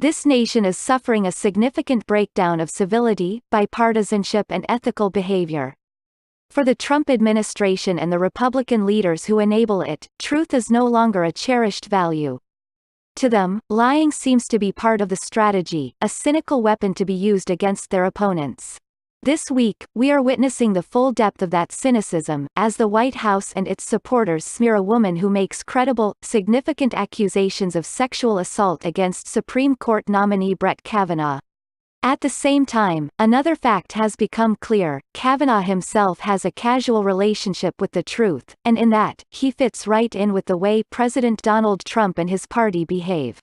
This nation is suffering a significant breakdown of civility, bipartisanship and ethical behavior. For the Trump administration and the Republican leaders who enable it, truth is no longer a cherished value. To them, lying seems to be part of the strategy, a cynical weapon to be used against their opponents. This week, we are witnessing the full depth of that cynicism, as the White House and its supporters smear a woman who makes credible, significant accusations of sexual assault against Supreme Court nominee Brett Kavanaugh. At the same time, another fact has become clear: Kavanaugh himself has a casual relationship with the truth, and in that, he fits right in with the way President Donald Trump and his party behave.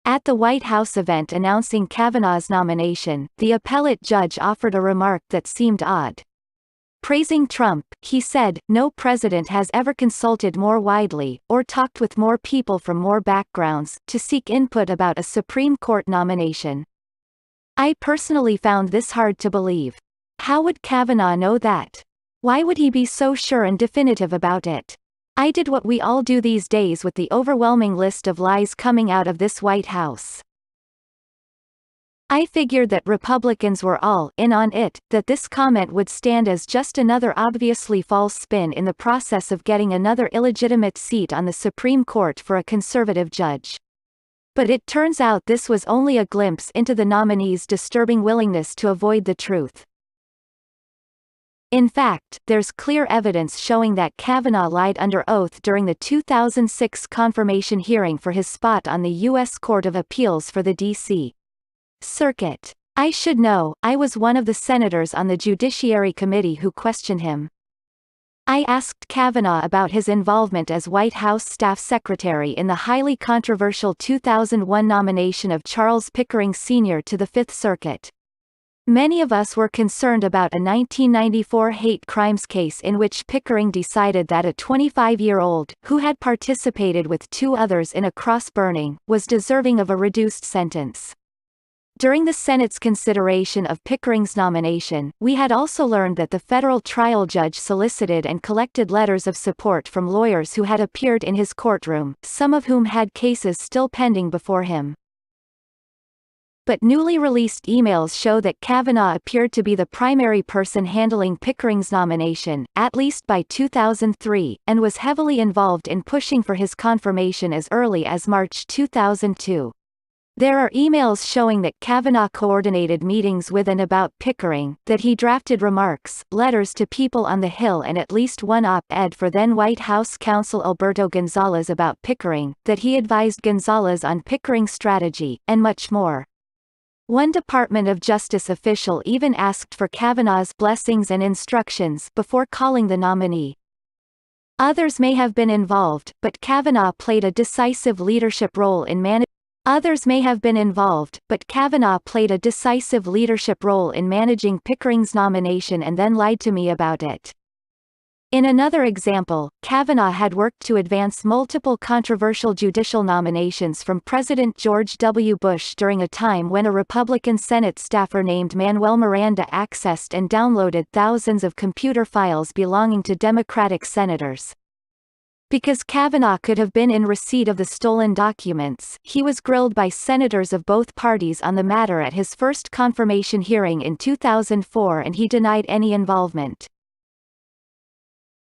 At the White House event announcing Kavanaugh's nomination, the appellate judge offered a remark that seemed odd. Praising Trump, he said, "No president has ever consulted more widely, or talked with more people from more backgrounds, to seek input about a Supreme Court nomination." I personally found this hard to believe. How would Kavanaugh know that? Why would he be so sure and definitive about it? I did what we all do these days with the overwhelming list of lies coming out of this White House. I figured that Republicans were all in on it, that this comment would stand as just another obviously false spin in the process of getting another illegitimate seat on the Supreme Court for a conservative judge. But it turns out this was only a glimpse into the nominee's disturbing willingness to avoid the truth. In fact, there's clear evidence showing that Kavanaugh lied under oath during the 2006 confirmation hearing for his spot on the U.S. Court of Appeals for the D.C. Circuit. I should know, I was one of the senators on the Judiciary Committee who questioned him. I asked Kavanaugh about his involvement as White House staff secretary in the highly controversial 2001 nomination of Charles Pickering Sr. to the Fifth Circuit. Many of us were concerned about a 1994 hate crimes case in which Pickering decided that a 25-year-old, who had participated with two others in a cross-burning, was deserving of a reduced sentence. During the Senate's consideration of Pickering's nomination, we had also learned that the federal trial judge solicited and collected letters of support from lawyers who had appeared in his courtroom, some of whom had cases still pending before him. But newly released emails show that Kavanaugh appeared to be the primary person handling Pickering's nomination, at least by 2003, and was heavily involved in pushing for his confirmation as early as March 2002. There are emails showing that Kavanaugh coordinated meetings with and about Pickering, that he drafted remarks, letters to people on the Hill and at least one op-ed for then White House counsel Alberto Gonzales about Pickering, that he advised Gonzales on Pickering's strategy, and much more. One Department of Justice official even asked for Kavanaugh's blessings and instructions before calling the nominee. Others may have been involved, but Kavanaugh played a decisive leadership role in managing Pickering's nomination and then lied to me about it. In another example, Kavanaugh had worked to advance multiple controversial judicial nominations from President George W. Bush during a time when a Republican Senate staffer named Manuel Miranda accessed and downloaded thousands of computer files belonging to Democratic senators. Because Kavanaugh could have been in receipt of the stolen documents, he was grilled by senators of both parties on the matter at his first confirmation hearing in 2004 and he denied any involvement.